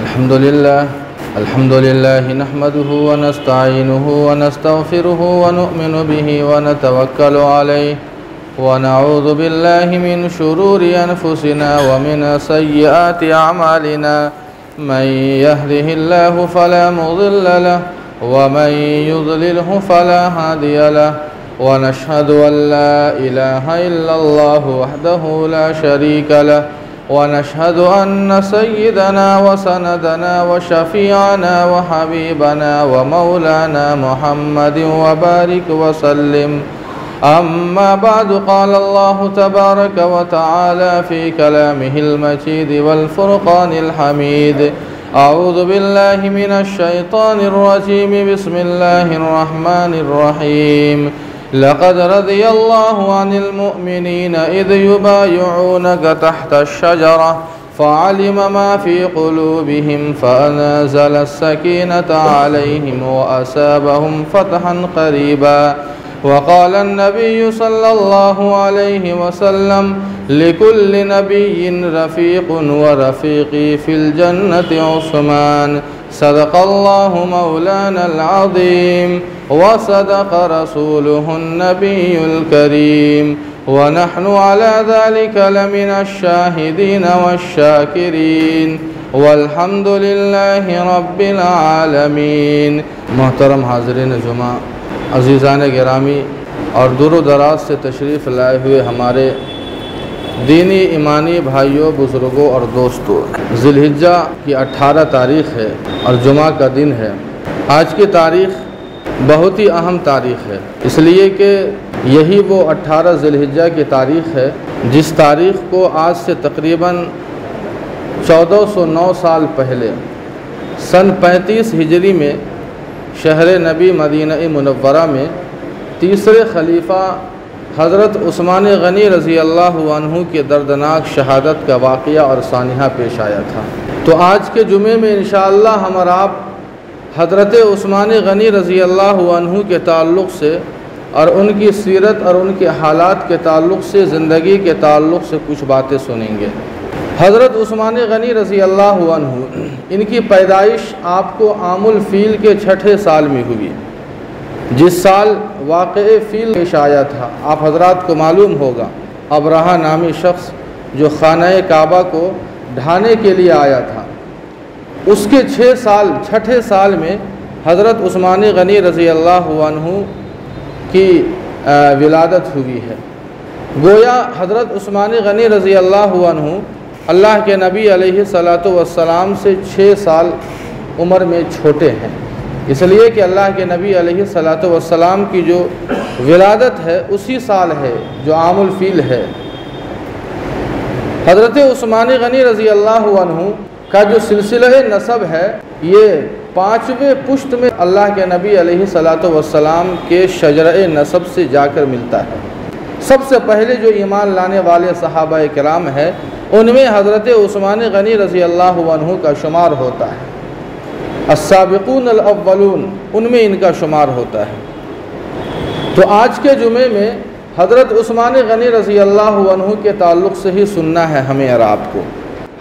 अल्हम्दुलिल्लाह नहमदुहु व नस्तईनुहु व नस्तगफिरुहु व नु'मिनु बिही व नतवक्कलु अलैहि व नऊज़ु बिल्लाहि मिन शुरूरि अनफुसिना व मिन सय्यिआति अअमालिना मन यहदिहिल्लाहु फला मुज़िल्ल लहु व मन युज़लिलहु फला हादिय लहु व नशहदु अन ला इलाहा इल्लल्लाहु वहदहु ला शरीका लहु व नशहदु अन्न सय्यिदना व सनदना व शफ़ीअना व हबीबना व मौलाना मुहम्मदिन व बारिक व सल्लिम। अम्मा बअदु क़ाल अल्लाहु तबारक व तआला फ़ी कलामिहिल मजीद वल फ़ुरक़ानिल हमीद। अऊज़ु बिल्लाहि मिनश शैतानिर रजीम। बिस्मिल्लाहिर रहमानिर रहीम। लक़द रज़ियल्लाहु अनिल मुअमिनीन इज़ युबायिऊनक तहतश शजरा फ़अलिम मा फ़ी क़ुलूबिहिम फ़अनज़लस सकीनता अलैहिम व असाबहुम फ़तहन क़रीबा। वक़ाल नबिय्यु सल्लल्लाहु अलैहि वसल्लम लिकुल्लि नबिय्यिन रफ़ीक़ुन व रफ़ीक़ी फ़िल जन्नति उस्मान। सदक़ल्लाहु मौलानल अज़ीम व सदक़ रसूलुहुन नबियुल करीम व नहनु अला ज़ालिका लमिनश शाहिदीन वश्शाकिरीन वल्हम्दुलिल्लाहि रब्बिल आलमीन। मोहतरम हाज़रीन जुमा, अज़ीज़ान गिरामी और दूर दराज से तशरीफ़ लाए हुए हमारे दीनी ईमानी भाइयों, बुज़ुर्गों और दोस्तों, ज़िलहिज्जा की 18 तारीख़ है और जुमा का दिन है। आज की तारीख़ बहुत ही अहम तारीख़ है, इसलिए कि यही वो 18 ज़िलहिज्जा की तारीख़ है जिस तारीख़ को आज से तकरीबन 1409 साल पहले सन 35 हिजरी में शहर नबी मदीना मुनव्वरा में तीसरे खलीफा हज़रत उस्मान गनी रज़ी अल्लाह अन्हु के दर्दनाक शहादत का वाक़या और सानिहा पेश आया था। तो आज के जुमे में इंशाअल्लाह हम और आप हज़रत उस्मान गनी रज़ी अल्लाह अन्हु के ताल्लुक़ से और उनकी सीरत और उनके हालात के ताल्लुक़ से, ज़िंदगी के ताल्लुक़ से कुछ बातें सुनेंगे। हज़रत उस्मान गनी रज़ी अल्लाह अन्हु, इनकी पैदाइश आपको आमुल फ़ील के 6ठे साल में हुई, जिस साल वाक़े फ़ील पेश आया था। आप हज़रात को मालूम होगा, अबरहा नामी शख्स जो खाना काबा को ढाने के लिए आया था, उसके 6ठे साल में हज़रत उस्मान गनी रज़ी अल्लाह अन्हु की विलादत हुई है। गोया हज़रत उस्मान गनी रज़ी अल्लाह अन्हु अल्लाह के नबी अलैहिस्सलातु वस्सलाम से 6 साल उम्र में छोटे हैं, इसलिए कि अल्लाह के नबी अलैहिस्सलातु वस्सलाम की जो विलादत है उसी साल है जो आमुल फ़ील है। हज़रत उस्मान गनी रज़ी अल्लाह अन्हु का जो सिलसिला नसब है ये 5वें पुश्त में अल्लाह के नबी अलैहिस्सलातु वस्सलाम के शजरे नसब से जाकर मिलता है। सबसे पहले जो ईमान लाने वाले सहाबाए किराम है उनमें हज़रत उस्मान गनी रज़ी अल्लाह अन्हु का शुमार होता है। अस्साबिक़ून अल-अव्वलून उनमें इनका शुमार होता है। तो आज के जुमे में हज़रत उस्मान गनी रज़ी अल्लाह अन्हु के ताल्लुक़ से ही सुनना है हमें और आपको।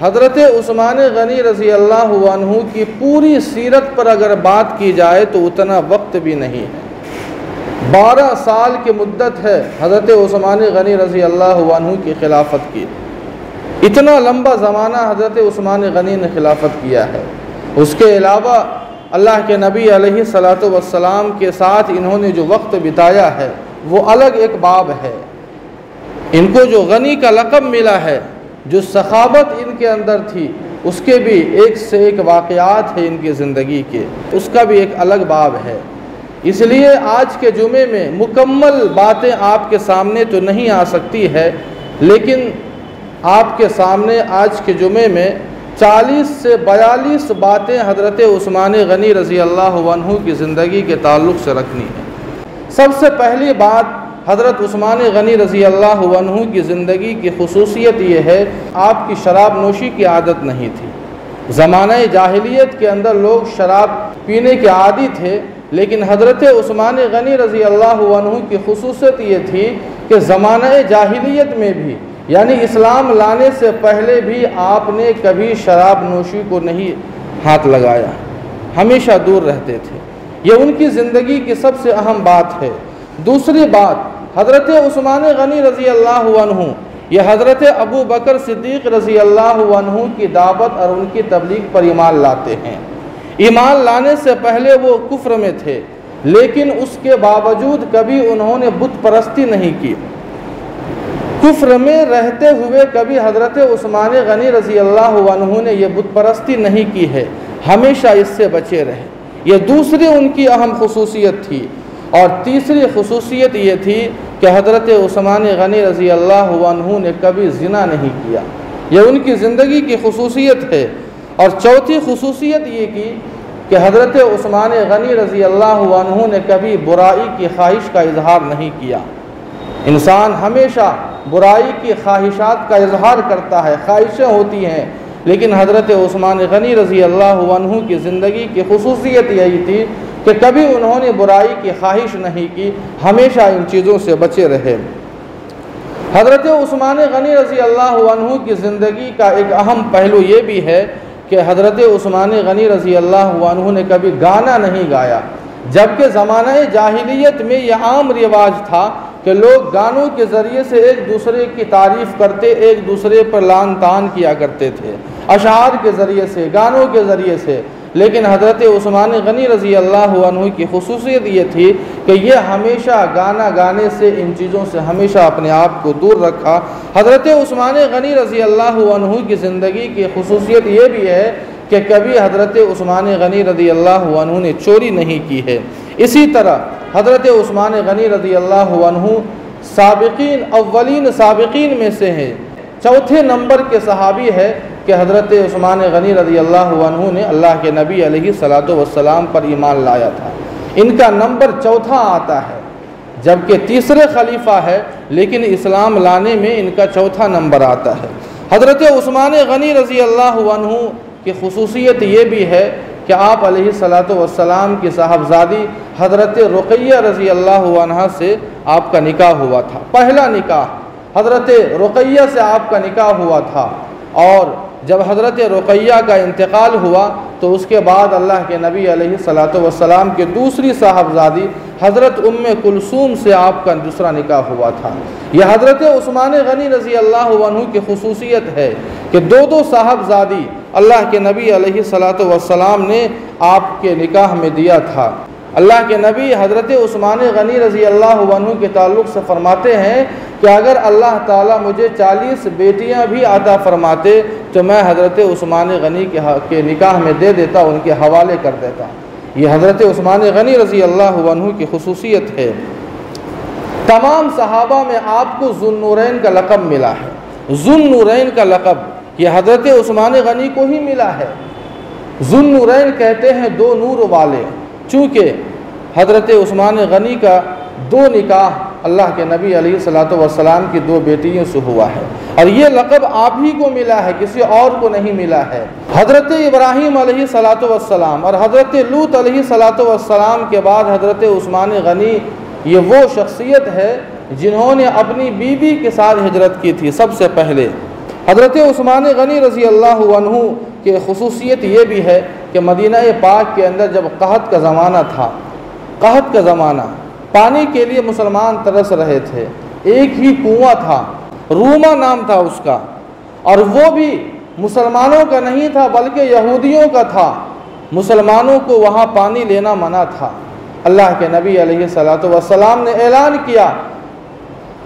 हज़रत उस्मान गनी रज़ी अल्लाह अन्हु की पूरी सीरत पर अगर बात की जाए तो उतना वक्त भी नहीं है। 12 साल की मुद्दत है हज़रत उस्मान गनी रज़ी अल्लाह अन्हु की खिलाफत की। इतना लंबा ज़माना हज़रत उस्मान गनी ने खिलाफत किया है। उसके अलावा अल्लाह के नबी अलैहिस्सलातु वस्सलाम के साथ इन्होंने जो वक्त बिताया है वो अलग एक बाब है। इनको जो गनी का लक़ब मिला है, जो सखावत इनके अंदर थी, उसके भी एक से एक वाक़यात है इनकी ज़िंदगी के, उसका भी एक अलग बाब है। इसलिए आज के जुमे में मुकम्मल बातें आपके सामने तो नहीं आ सकती है, लेकिन आपके सामने आज के जुमे में 40 से 42 बातें हज़रत उस्मान गनी रज़ी अल्लाह अन्हु की ज़िंदगी के ताल्लुक़ से रखनी है। सबसे पहली बात, हज़रत उस्मान गनी रज़ी अल्लाह अन्हु की ज़िंदगी की खुसूसियत ये है, आपकी शराब नोशी की आदत नहीं थी। ज़माने जाहिलियत के अंदर लोग शराब पीने के आदी थे, लेकिन हज़रत उस्मान गनी रज़ी अल्लाह अन्हु की खुसूसियत ये थी कि ज़माने जाहिलियत में भी यानी इस्लाम लाने से पहले भी आपने कभी शराब नोशी को नहीं हाथ लगाया, हमेशा दूर रहते थे। ये उनकी ज़िंदगी की सबसे अहम बात है। दूसरी बात, हज़रत उस्मान गनी रज़ी अल्लाहु अन्हु ये हज़रत अबू बकर सिद्दीक़ रज़ी अल्लाहु अन्हु की दावत और उनकी तबलीग पर ईमान लाते हैं। ईमान लाने से पहले वो कुफ्र में थे, लेकिन उसके बावजूद कभी उन्होंने बुत परस्ती नहीं की। कुफ्र में रहते हुए कभी हज़रत उस्मान गनी रज़ी अल्लाहु अन्हु ने यह बुत परस्ती नहीं की है, हमेशा इससे बचे रहे। ये दूसरी उनकी अहम खुसूसियत थी। और तीसरी खुसूसियत ये थी कि हज़रत उस्मान गनी रज़ी अल्लाहु अन्हु ने कभी ज़िना नहीं किया। यह उनकी ज़िंदगी की खुसूसियत है। और चौथी खुसूसियत ये की कि हज़रत उस्मान गनी रज़ी अल्लाहु अन्हु ने कभी बुराई की ख्वाहिश का इजहार नहीं किया। इंसान हमेशा बुराई की ख्वाहिशात का इजहार करता है, ख्वाहिशें होती हैं, लेकिन हज़रत उस्मान गनी रज़ी अल्लाहु अन्हु की ज़िंदगी की खुसूसियत यही थी कि कभी उन्होंने बुराई की ख्वाहिश नहीं की, हमेशा इन चीज़ों से बचे रहे। हज़रत उस्मान गनी रज़ी अल्लाहु अन्हु की ज़िंदगी का एक अहम पहलू ये भी है कि हज़रत उस्मान गनी रज़ी अल्लाहु अन्हु ने कभी गाना नहीं गाया, जबकि ज़माना जाहिलियत में यह आम रिवाज था कि लोग गानों के ज़रिए से एक दूसरे की तारीफ़ करते, एक दूसरे पर लान तान किया करते थे, अशआर के ज़रिए से, गानों के ज़रिए से। लेकिन हज़रत उस्मान गनी रज़ी अल्लाहु अन्हु की खुसूसियत ये थी कि ये हमेशा गाना गाने से, इन चीज़ों से हमेशा अपने आप को दूर रखा। हज़रत उस्मान गनी रज़ी अल्लाहु अन्हु की ज़िंदगी की खुसूसियत ये भी है कि कभी हज़रत उस्मान गनी रज़ी अल्लाहु अन्हु ने चोरी नहीं की है। इसी तरह हज़रत उस्मान गनी रज़ी अल्लाहु अन्हु साबिकीन, अव्वलीन साबिकीन में से हैं। चौथे नंबर के सहाबी है कि हज़रत उस्मान गनी रज़ी अल्लाहु अन्हु ने अल्लाह के नबी अलैहिस्सलातु वस्सलाम पर ईमान लाया था। इनका नंबर चौथा आता है, जबकि तीसरे खलीफा है, लेकिन इस्लाम लाने में इनका चौथा नंबर आता है। हज़रत उस्मान गनी रज़ी अल्लाहु अन्हु की खुसूसियत ये भी है कि आप अलैहिस्सलातु वस्सलाम की साहबजादी हज़रत रुक़ैया रज़ी अल्लाहु अन्हा से आपका निकाह हुआ था। पहला निकाह हज़रत रुक़ैया से आपका निकाह हुआ था। और जब हज़रत रुक़ैया का इंतकाल हुआ तो उसके बाद अल्लाह के नबी अलैहिस्सलातु वस्सलाम के दूसरी साहबजादी हज़रत उम्मे कुलसूम से आपका दूसरा निकाह हुआ था। यह हज़रत उस्मान गनी रज़ी अल्लाहु अन्हु की खुसूसियत है कि दो साहबजादी अल्लाह के नबी अलैहिस्सलातु वस्सलाम ने आपके निकाह में दिया था। अल्लाह के नबी हज़रत उस्मान गनी रज़ी अल्लाहु अन्हु के ताल्लुक़ से फ़रमाते हैं कि अगर अल्लाह ताला मुझे 40 बेटियां भी अता फ़रमाते तो मैं हज़रत उस्मान गनी के निकाह में दे देता, उनके हवाले कर देता। ये हज़रत उस्मान गनी रज़ी अल्लाहु अन्हु की खुसूसियत है। तमाम सहाबा में आपको ज़ुन्नूरैन का लक़ब मिला है। ज़ुन्नूरैन का लक़ब ये हज़रत उस्मान गनी को ही मिला है। ज़ुन्नूरैन कहते हैं दो नूर वाले, चूँकि हज़रत उस्मान गनी का दो निकाह अल्लाह के नबी अलैहिस्सलातु वस्सलाम की दो बेटियों से हुआ है, और ये लक़ब आप ही को मिला है, किसी और को नहीं मिला है। हज़रत इब्राहीम अलैहिस्सलातु वस्सलाम और हज़रत लूत अलैहिस्सलातु वस्सलाम के बाद हज़रत उस्मान गनी ये वो शख्सियत है जिन्होंने अपनी बीवी के साथ हिजरत की थी सबसे पहले। हज़रत उस्मान गनी रज़ी अल्लाहु अन्हु की खुसूसियत ये भी है कि मदीना पाक के अंदर जब कहत का ज़माना था, कहत का ज़माना, पानी के लिए मुसलमान तरस रहे थे। एक ही कुआं था, रूमा नाम था उसका, और वो भी मुसलमानों का नहीं था बल्कि यहूदियों का था। मुसलमानों को वहाँ पानी लेना मना था। अल्लाह के नबी अलैहिस्सलातु वस्सलाम ने ऐलान किया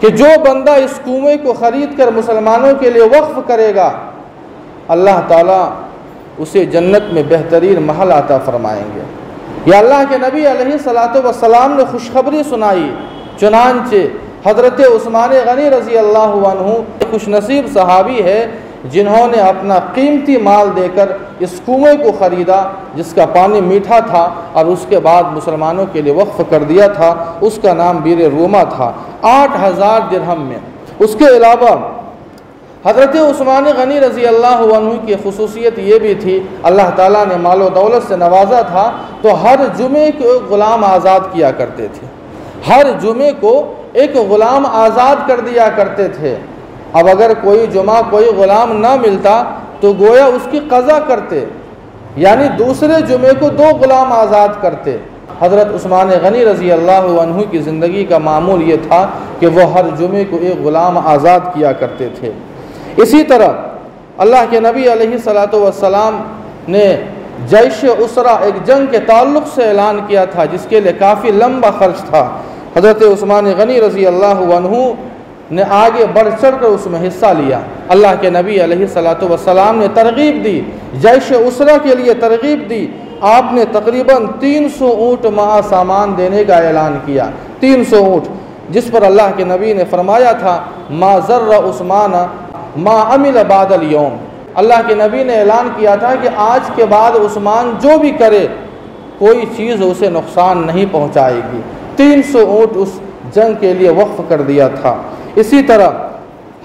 कि जो बंदा इस कुएं को ख़रीद कर मुसलमानों के लिए वक्फ़ करेगा, अल्लाह ताला उसे जन्नत में बेहतरीन महल अता फ़रमाएंगे। या अल्लाह के नबी अलैहिस्सलातु वस्सलाम ने खुशखबरी सुनाई। चुनांचे हज़रत उस्मान गनी रज़ी अल्लाहु अन्हु खुशनसीब सहाबी है जिन्होंने अपना कीमती माल देकर इस कुएं को ख़रीदा जिसका पानी मीठा था, और उसके बाद मुसलमानों के लिए वक्फ़ कर दिया था। उसका नाम बीर रूमा था, 8000 दिरहम में। उसके अलावा हज़रत उस्मान गनी रज़ी अल्लाहु अन्हु की खुसूसियत ये भी थी, अल्लाह ताला ने मालो दौलत से नवाजा था तो हर जुमे को एक ग़ुलाम आज़ाद किया करते थे। हर जुमे को एक ग़ुलाम आज़ाद कर दिया करते थे। अब अगर कोई जुमा कोई ग़ुलाम ना मिलता तो गोया उसकी क़ज़ा करते, यानी दूसरे जुमे को 2 गुलाम आज़ाद करते। हज़रत उस्मान गनी रज़ी अल्लाह अन्हु की ज़िंदगी का मामूल ये था कि वो हर जुमे को एक ग़ुलाम आज़ाद किया करते थे। इसी तरह अल्लाह के नबी अलैहिस्सलातु वस्सलाम ने जैश उसरा एक जंग के ताल्लुक़ से ऐलान किया था, जिसके लिए काफ़ी लंबा ख़र्च था। हज़रत उस्मान गनी रज़ी अल्लाह अन्हु ने आगे बढ़ चढ़ कर उसमें हिस्सा लिया। अल्लाह के नबी अलैहिस्सलातु वस्सलाम ने तरगीब दी, जैश उसरा के लिए तरगीब दी। आपने तकरीबन 300 ऊँट महा सामान देने का ऐलान किया, 300 ऊँट, जिस पर अल्लाह के नबी ने फरमाया था मा ज़र्रा उस्मान मा अमिल बादल यौम। अल्लाह के नबी ने ऐलान किया था कि आज के बाद उस्मान जो भी करे कोई चीज़ उसे नुकसान नहीं पहुँचाएगी। 300 ऊँट उस जंग के लिए वक्फ़ कर दिया था। इसी तरह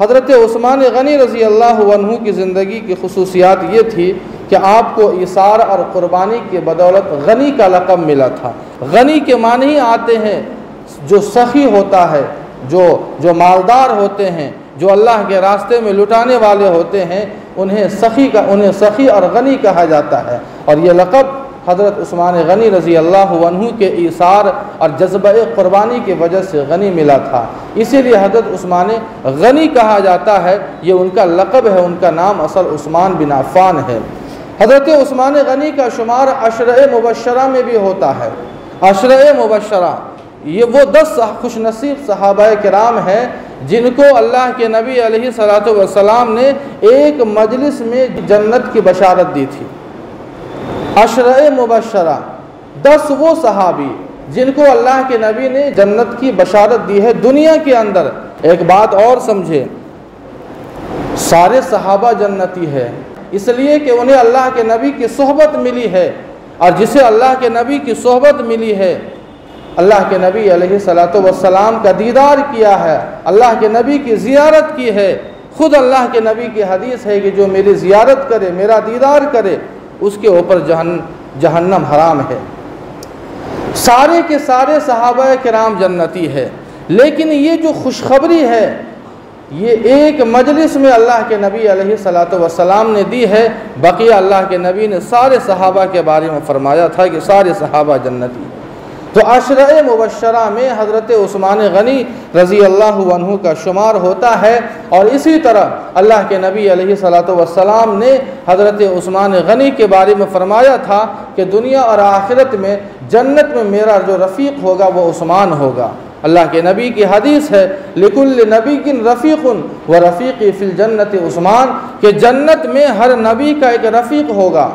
हज़रत उस्मान गनी रज़ी अल्लाह अन्हु की ज़िंदगी की खुसूसियात ये थी कि आपको इसार और क़ुरबानी के बदौलत गनी का लक़ब मिला था। गनी के माने ही आते हैं जो सखी होता है, जो मालदार होते हैं, जो अल्लाह के रास्ते में लुटाने वाले होते हैं, उन्हें सखी और गनी कहा जाता है। और ये लक़ब हज़रत उस्मान गनी रज़ी अल्लाह अन्हु के ईसार और जज्बे क़ुरबानी की वजह से गनी मिला था। इसीलिए हज़रत उस्मान गनी कहा जाता है। ये उनका लक़ब है, उनका नाम असल उस्मान बिन अफ़्फ़ान है। हज़रत उस्मान गनी का शुमार अशरे मुबश्शरा में भी होता है। अशरे मुबश्शरा ये वो 10 खुशनसीब सहाबाए किराम हैं जिनको अल्लाह के नबी अलैहिस्सलातु वस्सलाम ने एक मजलिस में जन्नत की बशारत दी थी। अशरे मुबश्शरा 10 वो सहाबी जिनको अल्लाह के नबी ने जन्नत की बशारत दी है दुनिया के अंदर। एक बात और समझे, सारे सहाबा जन्नती है इसलिए कि उन्हें अल्लाह के नबी की सोहबत मिली है, और जिसे अल्लाह के नबी की सोहबत मिली है, अल्लाह के नबी अलैहिस्सलातु वस्सलाम का दीदार किया है, अल्लाह के नबी की ज़ियारत की है। ख़ुद अल्लाह के नबी की हदीस है कि जो मेरी ज़ियारत करे, मेरा दीदार करे, उसके ऊपर जहन्नम हराम है। सारे के सारे सहाबा किराम जन्नती है। लेकिन ये जो खुशखबरी है ये एक मजलिस में अल्लाह के नबी अलैहिस्सलातु वस्सलाम ने दी है। बकिया अल्लाह के नबी ने सारे सहाबा के बारे में फरमाया था कि सारे सहाबा जन्नती। तो अशरे मुबश्शरा में हज़रत उस्मान गनी रज़ी अल्लाह अन्हु का शुमार होता है। और इसी तरह अल्लाह के नबी अलैहिस्सलातु वस्सलाम ने हज़रत उस्मान गनी के बारे में फरमाया था कि दुनिया और आखिरत में जन्नत में मेरा जो रफ़ीक होगा वो उस्मान होगा। अल्लाह के नबी की हदीस है लिकुल्लि नबीकिन रफ़ीक़ुन व रफ़ीक़ी फ़िल जन्नति उस्मान, कि जन्नत में हर नबी का एक रफ़ीक होगा,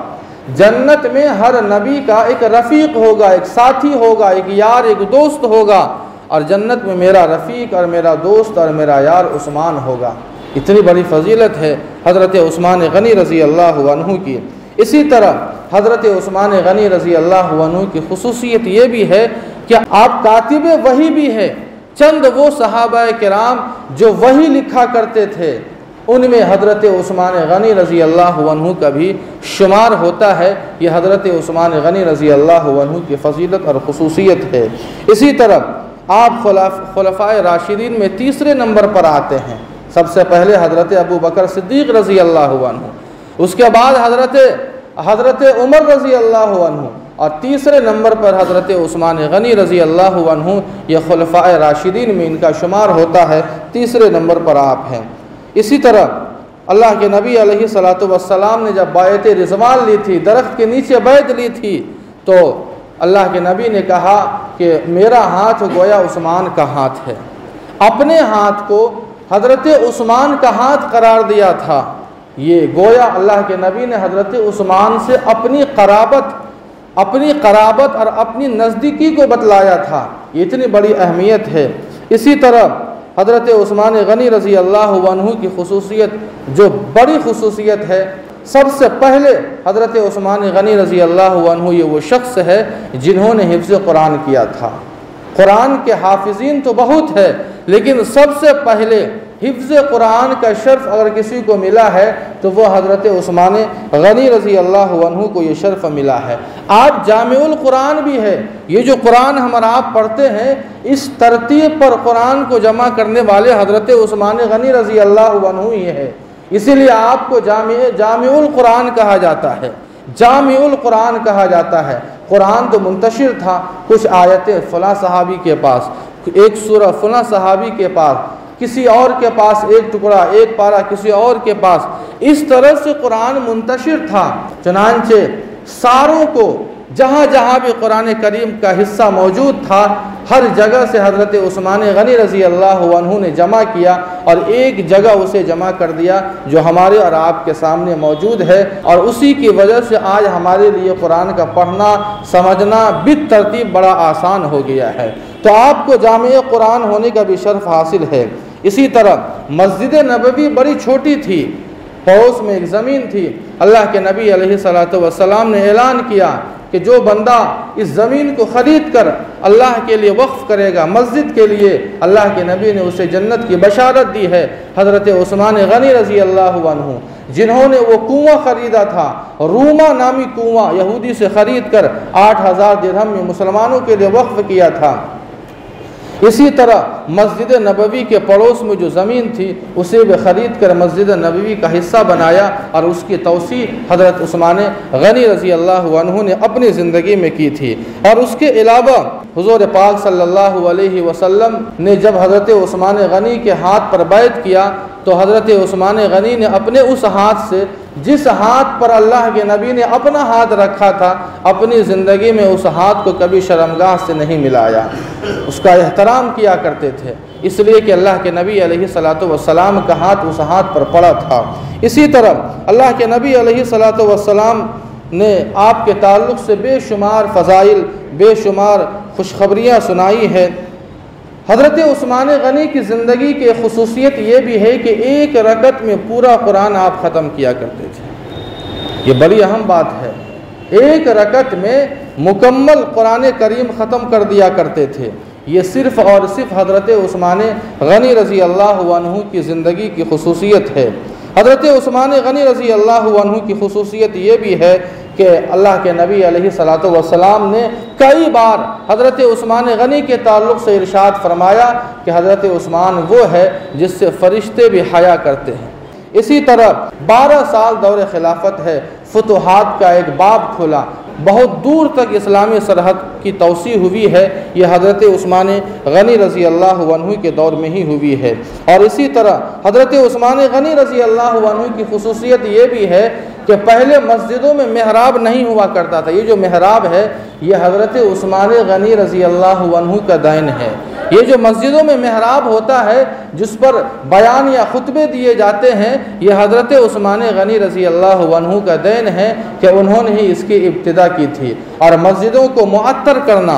जन्नत में हर नबी का एक रफ़ीक होगा, एक साथी होगा, एक यार, एक दोस्त होगा, और जन्नत में मेरा रफ़ीक और मेरा दोस्त और मेरा यार उस्मान होगा। इतनी बड़ी फ़जीलत है हज़रत उस्मान गनी रज़ी अल्लाह अन्हु की। इसी तरह हज़रत उस्मान गनी रज़ी अल्लाह अन्हु की खुसूसियत ये भी है कि आप कातिब वही भी है। चंद वो सहाबाए किराम जो वही लिखा करते थे उनमें हज़रत उस्मान गनी रज़ी अल्लाह अन्हु का भी शुमार होता है। ये हज़रत उस्मान गनी रज़ी अल्लाह अन्हु की फ़जीलत और खुसूसियत है। इसी तरह आप खुलफ़ाए राशिदीन में तीसरे नंबर पर आते हैं। सबसे पहले हज़रत अबू बकर सिद्दीक़ रज़ी अल्लाह अन्हु, उसके बाद हज़रत उमर रज़ी अल्लाह अन्हु, और तीसरे नंबर पर हज़रत उस्मान गनी रज़ी अल्लाह अन्हु। ये खुलफ़ाए राशिदीन में इनका शुमार होता है, तीसरे नंबर पर आप हैं। इसी तरह अल्लाह के नबी अलैहिस्सलातु वस्सलाम ने जब बायत रिज़वान ली थी, दरख्त के नीचे बैत ली थी, तो अल्लाह के नबी ने कहा कि मेरा हाथ गोया उस्मान का हाथ है। अपने हाथ को हज़रत उस्मान का हाथ करार दिया था। ये गोया अल्लाह के नबी ने हज़रत उस्मान से अपनी क़राबत और अपनी नज़दीकी को बतलाया था। ये इतनी बड़ी अहमियत है। इसी तरह हज़रत उस्मान गनी रज़ी अल्लाह अन्हु की खुसूसियत जो बड़ी खुसूसियत है, सबसे पहले हज़रत उस्मान गनी रज़ी अल्लाह अन्हु ये वो शख्स है जिन्होंने हिफ्ज़ कुरान किया था। कुरान के हाफिज़ीन तो बहुत है, लेकिन सबसे पहले हिफ्ज़ कुरान का शर्फ़ अगर किसी को मिला है तो वो हज़रत उस्मान गनी रज़ी अल्लाह अन्हु को ये शर्फ़ मिला है। आज जामिउल कुरान भी है। ये जो कुरान हम आप पढ़ते हैं, इस तरतीब पर कुरान को जमा करने वाले हज़रत उस्मान गनी रज़ी अल्लाह अन्हु ही है। इसीलिए आपको जामिउल कुरान कहा जाता है। जामिउल कुरान कहा जाता है। कुरान तो मुंतशिर था, कुछ आयतें फ़लाँ सहाबी के पास, एक सूरा फ़लाँ सहाबी के पास, किसी और के पास एक टुकड़ा, एक पारा किसी और के पास, इस तरह से कुरान मुंतशिर था। चुनांचे सारों को जहाँ जहाँ भी कुरान करीम का हिस्सा मौजूद था, हर जगह से हज़रत उस्मान गनी रज़ी अल्लाह अन्हु ने जमा किया और एक जगह उसे जमा कर दिया जो हमारे और आपके सामने मौजूद है। और उसी की वजह से आज हमारे लिए कुरान का पढ़ना समझना बित तरतीब बड़ा आसान हो गया है। तो आपको जामे कुरान होने का भी शर्फ हासिल है। इसी तरह मस्जिद नबवी बड़ी छोटी थी, पड़ोस में एक ज़मीन थी। अल्लाह के नबी अलैहिस्सलातु वस्सलाम ने ऐलान किया कि जो बंदा इस ज़मीन को ख़रीद कर अल्लाह के लिए वक्फ़ करेगा, मस्जिद के लिए, अल्लाह के नबी ने उसे जन्नत की बशारत दी है। हज़रत उस्मान गनी रज़ी अल्लाह अन्हु जिन्होंने वो कुआं ख़रीदा था, रूमा नामी कुआं यहूदी से ख़रीद कर 8000 दिरहम में मुसलमानों के लिए वक्फ़ किया था। इसी तरह मस्जिद नबवी के पड़ोस में जो ज़मीन थी उसे भी ख़रीद कर मस्जिद नबवी का हिस्सा बनाया और उसकी तौसी हज़रत उस्मान गनी रज़ी अल्लाह अन्हु ने अपनी ज़िंदगी में की थी। और उसके अलावा हुज़ूर पाक सल्लल्लाहु अलैहि वसल्लम ने जब हज़रत उस्मान गनी के हाथ पर बैत किया तो हज़रत उस्मान गनी ने अपने उस हाथ से, जिस हाथ पर अल्लाह के नबी ने अपना हाथ रखा था, अपनी ज़िंदगी में उस हाथ को कभी शर्मगाह से नहीं मिलाया, उसका एहतराम किया करते थे, इसलिए कि अल्लाह के नबी अलैहिस्सलातु वस्सलाम का हाथ उस हाथ पर पड़ा था। इसी तरह अल्लाह के नबी अलैहिस्सलातु वस्सलाम ने आपके ताल्लुक़ से बेशुमार फ़ज़ाइल, बेशुमार खुशखबरियाँ सुनाई है। हज़रत उस्मान गनी की ज़िंदगी की ख़ुसूसियत ये भी है कि एक रकत में पूरा कुरान आप ख़त्म किया करते थे। ये बड़ी अहम बात है, एक रकत में मुकम्मल कुरान करीम ख़त्म कर दिया करते थे। ये सिर्फ़ और सिर्फ हज़रत उस्मान गनी रज़ी अल्लाह अन्हु की ज़िंदगी की ख़ुसूसियत है। हज़रत उस्मान गनी रज़ी अल्लाह अन्हु की ख़ुसूसियत ये भी है कि अल्लाह के नबी अलैहिस्सलातु वस्सलाम ने कई बार हज़रत उस्मान गनी के ताल्लुक़ से इरशाद फरमाया कि हज़रत उस्मान वो है जिससे फ़रिश्ते भी हया करते हैं। इसी तरह 12 साल दौर खिलाफत है, फुतुहात का एक बाब खुला, बहुत दूर तक इस्लामी सरहद की तौसी हुई है। यह हज़रत उस्मान गनी रज़ी अल्लाह अन्हु के दौर में ही हुई है। और इसी तरह हज़रत उस्मान गनी रज़ी अल्लाह अन्हु की ख़ुसूसियत ये भी है कि पहले मस्जिदों में मेहराब नहीं हुआ करता था। ये जो मेहराब है ये हज़रत उस्मान गनी रज़ी अल्लाह अन्हु का दैन है। ये जो मस्जिदों में मेहराब होता है जिस पर बयान या खुतबे दिए जाते हैं, ये हज़रत उस्मान गनी रज़ी अल्लाह अन्हु का दैन है कि उन्होंने ही इसकी इब्तिदा की थी। और मस्जिदों को मुअत्तर करना,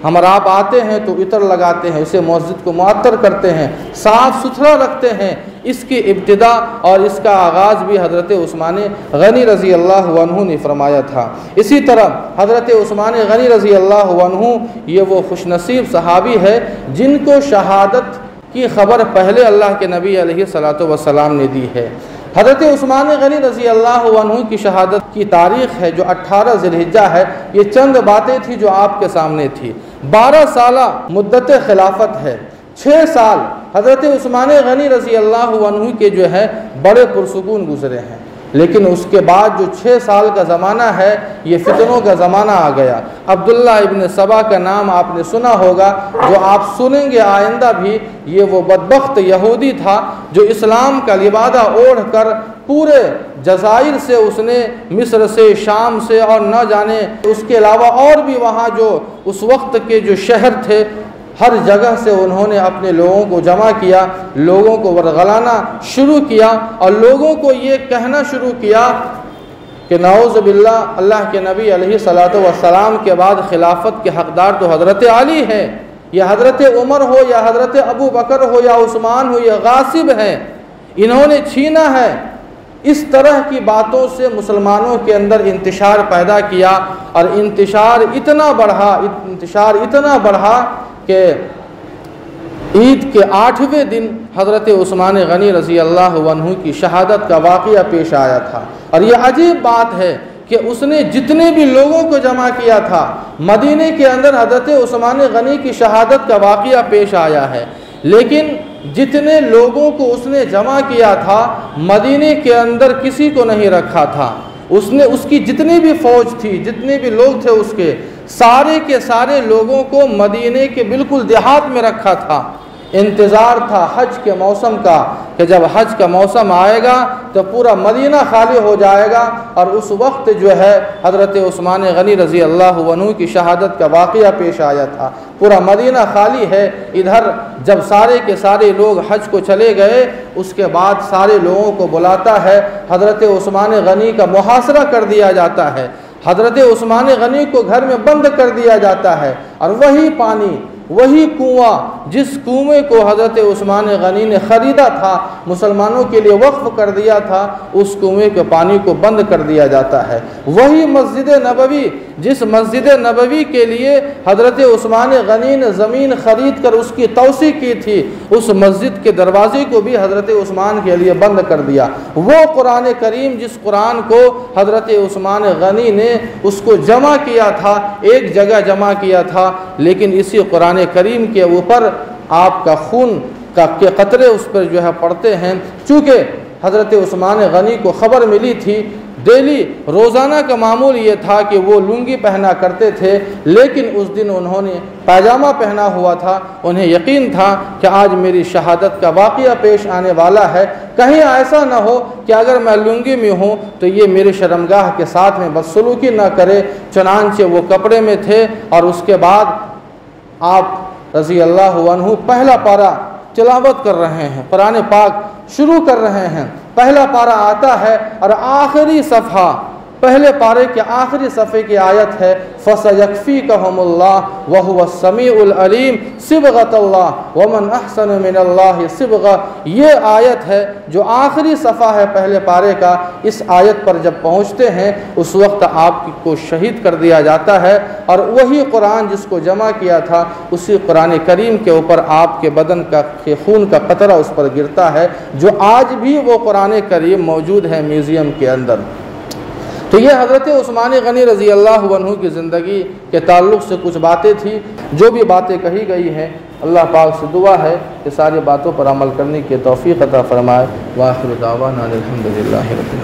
हम आप आते हैं तो इतर लगाते हैं, उसे मस्जिद को मुअत्तर करते हैं, साफ़ सुथरा रखते हैं, इसकी इब्तिदा और इसका आगाज़ भी हज़रत उस्मान गनी रज़ी अल्लाह अन्हु ने फरमाया था। इसी तरह हज़रत उस्मान गनी रज़ी अल्लाह अन्हु ये वो खुशनसीब सहाबी है जिनको शहादत की ख़बर पहले अल्लाह के नबी अलैहिस्सलातु वस्सलाम ने दी है। हज़रत उस्मान गनी रज़ी अल्लाह अन्हु की शहादत की तारीख़ है जो 18 ज़िलहिज्जा है। ये चंद बातें थी जो आपके सामने थी। 12 साला मुद्दत खिलाफत है, 6 साल हज़रत उस्मान गनी रज़ी अल्लाह अन्हु के जो है बड़े पुरसुकून गुज़रे हैं। लेकिन उसके बाद जो 6 साल का ज़माना है ये फितनों का ज़माना आ गया। अब्दुल्ला इब्न सबा का नाम आपने सुना होगा, जो आप सुनेंगे आइंदा भी। ये वो बदबख्त यहूदी था जो इस्लाम का लिबादा ओढ़ कर पूरे जज़ाइर से, उसने मिस्र से, शाम से और न जाने उसके अलावा और भी वहाँ जो उस वक्त के जो शहर थे हर जगह से उन्होंने अपने लोगों को जमा किया, लोगों को वरगलाना शुरू किया और लोगों को ये कहना शुरू किया कि नऊज़ बिल्लाह अल्लाह के नबी अलैहिस्सलातु वस्सलाम के बाद खिलाफत के हक़दार तो हज़रत अली है, या हज़रत उमर हो, या हज़रत अबू बकर हो, या उस्मान हो, या गासिब हैं, इन्होंने छीना है। इस तरह की बातों से मुसलमानों के अंदर इंतशार पैदा किया और इंतशार इतना बढ़ा कि ईद के 8वें दिन हज़रत उस्मान गनी रज़ी अल्लाह अन्हु की शहादत का वाक़या पेश आया था। और यह अजीब बात है कि उसने जितने भी लोगों को जमा किया था, मदीने के अंदर हज़रत उस्मान गनी की शहादत का वाक़या पेश आया है, लेकिन जितने लोगों को उसने जमा किया था मदीने के अंदर किसी को नहीं रखा था। उसने उसकी जितनी भी फ़ौज थी, जितने भी लोग थे उसके, सारे के सारे लोगों को मदीने के बिल्कुल देहात में रखा था। इंतज़ार था हज के मौसम का कि जब हज का मौसम आएगा तो पूरा मदीना खाली हो जाएगा। और उस वक्त जो है हज़रत उस्मान गनी रज़ी अल्लाहु अन्हु की शहादत का वाक़या पेश आया था। पूरा मदीना खाली है। इधर जब सारे के सारे लोग हज को चले गए, उसके बाद सारे लोगों को बुलाता है, हज़रत उस्मान गनी का मुहासरा कर दिया जाता है, हज़रत उस्मान गनी को घर में बंद कर दिया जाता है। और वही पानी, वही कुआं, जिस कुएं को हज़रत उस्मान गनी ने ख़रीदा था, मुसलमानों के लिए वक्फ़ कर दिया था, उस कुएं के पानी को बंद कर दिया जाता है। वही मस्जिद नबवी, जिस मस्जिद नबवी के लिए हज़रत उस्मान गनी ने ज़मीन ख़रीद कर उसकी तौसी की थी, उस मस्जिद के दरवाज़े को भी हज़रत उस्मान के लिए बंद कर दिया। वो कुरान करीम, जिस कुरान को हज़रत उस्मान गनी ने उसको जमा किया था, एक जगह जमा किया था, लेकिन इसी कुरान करीम के ऊपर आपका खून के कतरे उस पर जो है पड़ते हैं। चूँकि हज़रत उस्मान गनी को ख़बर मिली थी, डेली रोज़ाना का मामूल ये था कि वो लुंगी पहना करते थे, लेकिन उस दिन उन्होंने पैजामा पहना हुआ था। उन्हें यकीन था कि आज मेरी शहादत का वाक़या पेश आने वाला है, कहीं ऐसा ना हो कि अगर मैं लुंगी में हूँ तो ये मेरे शर्मगाह के साथ में बदसलूकी ना करे। चुनांचे वो कपड़े में थे। और उसके बाद आप रज़ी अल्लाहु अन्हु पहला पारा तिलावत कर रहे हैं, कुरान पाक शुरू कर रहे हैं। पहला पारा आता है और आखिरी सफ़हा, पहले पारे के आखिरी सफ़े की आयत है, फसयक्फ़ीकहुमुल्लाह व हुवस समीउल अलीम सिबग़तल्लाह व मन अहसनु मिनल्लाहि सिबग़ा। ये आयत है जो आखिरी सफ़ा है पहले पारे का। इस आयत पर जब पहुँचते हैं उस वक्त आपको शहीद कर दिया जाता है। और वही कुरान जिसको जमा किया था, उसी कुरान करीम के ऊपर आपके बदन का खून का कतरा उस पर गिरता है, जो आज भी वो कुरान करीम मौजूद है म्यूज़ियम के अंदर। तो ये हज़रत उस्मान गनी रज़ी अल्लाहु अन्हु की ज़िंदगी के ताल्लुक़ से कुछ बातें थी। जो भी बातें कही गई हैं, अल्लाह पाक से दुआ है कि सारी बातों पर अमल करने की तौफ़ीक़ अता फ़रमाए। व आख़िरु दावाना अनिल हम्दुलिल्लाहि रब्बिल आलमीन।